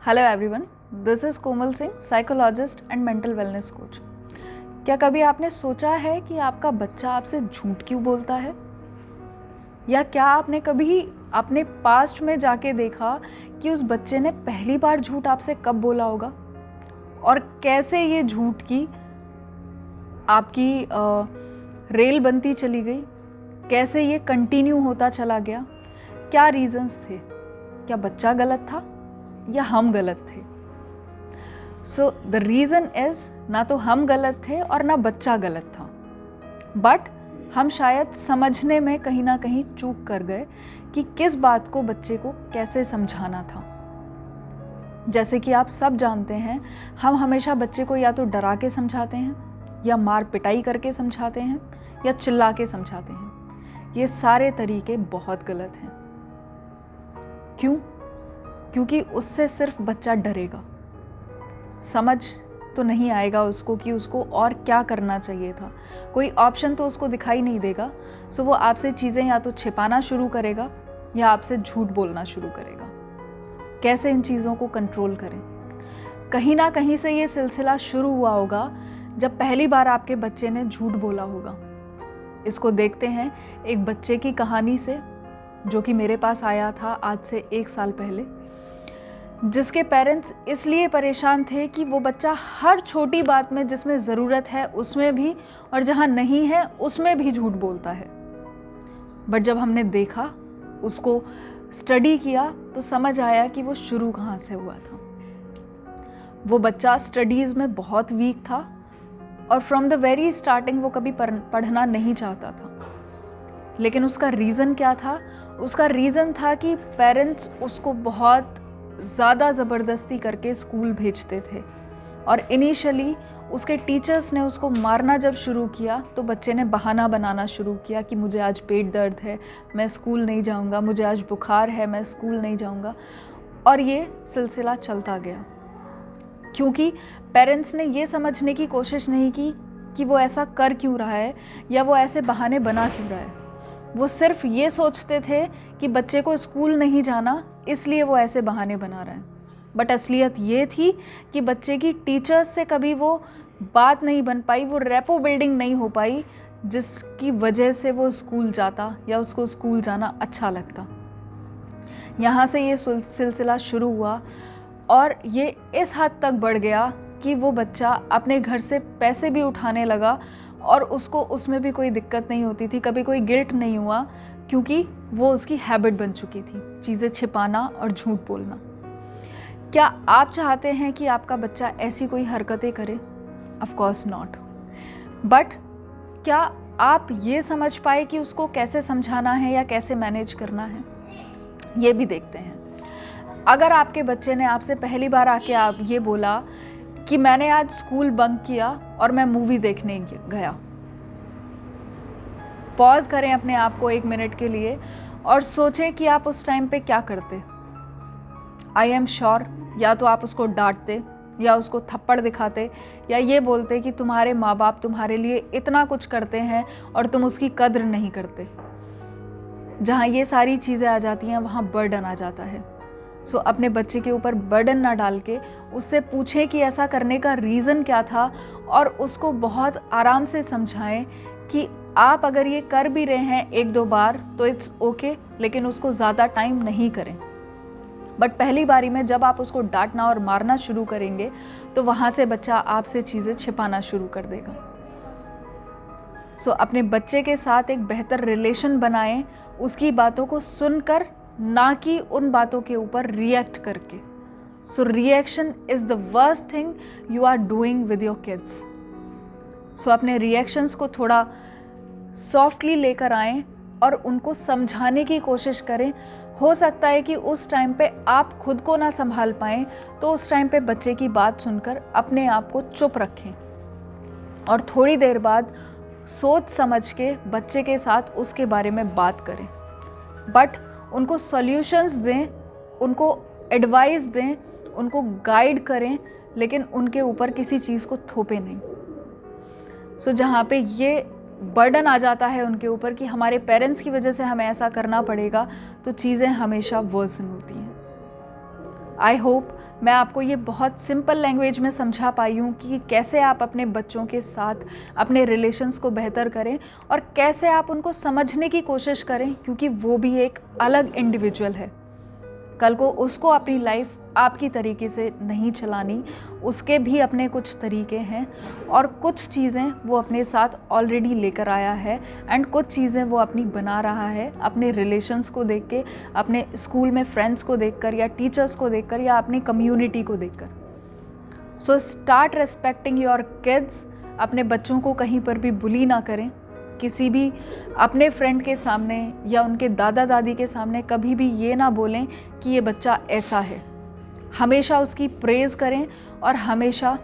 Hello everyone, this is Komal Singh, psychologist and mental wellness coach. क्या कभी आपने सोचा है कि आपका बच्चा आपसे झूठ क्यों बोलता है? या क्या आपने कभी अपने पास्ट में जाके देखा कि उस बच्चे ने पहली बार झूठ आपसे कब बोला होगा और कैसे ये झूठ की आपकी रेल बनती चली गई, कैसे ये कंटिन्यू होता चला गया, क्या रीजंस थे? क्या बच्चा गलत था या हम गलत थे? सो द रीज़न इज़, ना तो हम गलत थे और ना बच्चा गलत था, बट हम शायद समझने में कहीं ना कहीं चूक कर गए कि किस बात को बच्चे को कैसे समझाना था। जैसे कि आप सब जानते हैं, हम हमेशा बच्चे को या तो डरा के समझाते हैं, या मार पिटाई करके समझाते हैं, या चिल्ला के समझाते हैं। ये सारे तरीके बहुत गलत हैं। क्यों? क्योंकि उससे सिर्फ बच्चा डरेगा, समझ तो नहीं आएगा उसको कि उसको और क्या करना चाहिए था। कोई ऑप्शन तो उसको दिखाई नहीं देगा। सो वो आपसे चीज़ें या तो छिपाना शुरू करेगा या आपसे झूठ बोलना शुरू करेगा। कैसे इन चीज़ों को कंट्रोल करें? कहीं ना कहीं से ये सिलसिला शुरू हुआ होगा जब पहली बार आपके बच्चे ने झूठ बोला होगा। इसको देखते हैं एक बच्चे की कहानी से, जो कि मेरे पास आया था आज से 1 साल पहले, जिसके पेरेंट्स इसलिए परेशान थे कि वो बच्चा हर छोटी बात में जिसमें ज़रूरत है उसमें भी, और जहाँ नहीं है उसमें भी झूठ बोलता है। बट जब हमने देखा, उसको स्टडी किया, तो समझ आया कि वो शुरू कहाँ से हुआ था। वो बच्चा स्टडीज़ में बहुत वीक था और फ्रॉम द वेरी स्टार्टिंग वो कभी पढ़ना नहीं चाहता था। लेकिन उसका रीज़न क्या था? उसका रीज़न था कि पेरेंट्स उसको बहुत ज़्यादा ज़बरदस्ती करके स्कूल भेजते थे, और इनिशियली उसके टीचर्स ने उसको मारना जब शुरू किया तो बच्चे ने बहाना बनाना शुरू किया कि मुझे आज पेट दर्द है, मैं स्कूल नहीं जाऊंगा, मुझे आज बुखार है, मैं स्कूल नहीं जाऊंगा। और ये सिलसिला चलता गया क्योंकि पेरेंट्स ने ये समझने की कोशिश नहीं की कि वो ऐसा कर क्यों रहा है या वो ऐसे बहाने बना क्यों रहा है। वो सिर्फ ये सोचते थे कि बच्चे को स्कूल नहीं जाना, इसलिए वो ऐसे बहाने बना रहा है। बट असलियत ये थी कि बच्चे की टीचर्स से कभी वो बात नहीं बन पाई, वो रेपो बिल्डिंग नहीं हो पाई, जिसकी वजह से वो स्कूल जाता या उसको स्कूल जाना अच्छा लगता। यहाँ से ये सिलसिला शुरू हुआ और ये इस हद तक बढ़ गया कि वो बच्चा अपने घर से पैसे भी उठाने लगा और उसको उसमें भी कोई दिक्कत नहीं होती थी, कभी कोई गिल्ट नहीं हुआ, क्योंकि वो उसकी हैबिट बन चुकी थी, चीज़ें छिपाना और झूठ बोलना। क्या आप चाहते हैं कि आपका बच्चा ऐसी कोई हरकतें करे? Of course not. बट क्या आप ये समझ पाए कि उसको कैसे समझाना है या कैसे मैनेज करना है? ये भी देखते हैं। अगर आपके बच्चे ने आपसे पहली बार आके आप ये बोला कि मैंने आज स्कूल बंक किया और मैं मूवी देखने गया, पॉज करें अपने आप को 1 मिनट के लिए और सोचें कि आप उस टाइम पे क्या करते। आई एम श्योर या तो आप उसको डांटते, या उसको थप्पड़ दिखाते, या ये बोलते कि तुम्हारे माँ बाप तुम्हारे लिए इतना कुछ करते हैं और तुम उसकी कद्र नहीं करते। जहाँ ये सारी चीज़ें आ जाती हैं वहाँ बर्डन आ जाता है। सो अपने बच्चे के ऊपर बर्डन ना डाल के उससे पूछें कि ऐसा करने का रीज़न क्या था, और उसको बहुत आराम से समझाएं कि आप अगर ये कर भी रहे हैं 1-2 बार तो इट्स ओके, लेकिन उसको ज़्यादा टाइम नहीं करें। बट पहली बारी में जब आप उसको डांटना और मारना शुरू करेंगे तो वहाँ से बच्चा आपसे चीज़ें छिपाना शुरू कर देगा। सो अपने बच्चे के साथ एक बेहतर रिलेशन बनाएं, उसकी बातों को सुनकर, ना कि उन बातों के ऊपर रिएक्ट करके। So reaction is the worst thing you are doing with your kids. So अपने रिएक्शंस को थोड़ा सॉफ्टली लेकर आएं और उनको समझाने की कोशिश करें। हो सकता है कि उस टाइम पे आप खुद को ना संभाल पाएं, तो उस टाइम पे बच्चे की बात सुनकर अपने आप को चुप रखें और थोड़ी देर बाद सोच समझ के बच्चे के साथ उसके बारे में बात करें। बट उनको सॉल्यूशंस दें, उनको एडवाइस दें, उनको गाइड करें, लेकिन उनके ऊपर किसी चीज़ को थोपे नहीं। सो जहाँ पे ये बर्डन आ जाता है उनके ऊपर कि हमारे पेरेंट्स की वजह से हमें ऐसा करना पड़ेगा, तो चीज़ें हमेशा वर्सन होती हैं। आई होप मैं आपको ये बहुत सिंपल लैंग्वेज में समझा पाई हूँ कि कैसे आप अपने बच्चों के साथ अपने रिलेशंस को बेहतर करें और कैसे आप उनको समझने की कोशिश करें, क्योंकि वो भी एक अलग इंडिविजुअल है। कल को उसको अपनी लाइफ आपकी तरीके से नहीं चलानी, उसके भी अपने कुछ तरीके हैं और कुछ चीज़ें वो अपने साथ ऑलरेडी लेकर आया है एंड कुछ चीज़ें वो अपनी बना रहा है अपने रिलेशंस को देख के, अपने स्कूल में फ्रेंड्स को देखकर या टीचर्स को देखकर या अपनी कम्युनिटी को देखकर। So start respecting your kids. अपने बच्चों को कहीं पर भी बुली ना करें, किसी भी अपने फ्रेंड के सामने या उनके दादा दादी के सामने कभी भी ये ना बोलें कि ये बच्चा ऐसा है। हमेशा उसकी प्रेज़ करें और हमेशा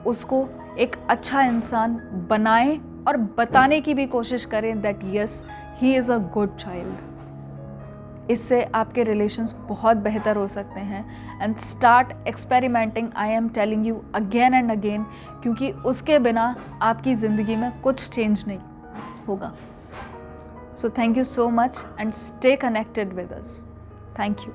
उसको एक अच्छा इंसान बनाएं और बताने की भी कोशिश करें that yes he is a good child. इससे आपके रिलेशंस बहुत बेहतर हो सकते हैं। And start experimenting, I am telling you again and again, क्योंकि उसके बिना आपकी ज़िंदगी में कुछ चेंज नहीं होगा। So thank you so much and stay connected with us. Thank you.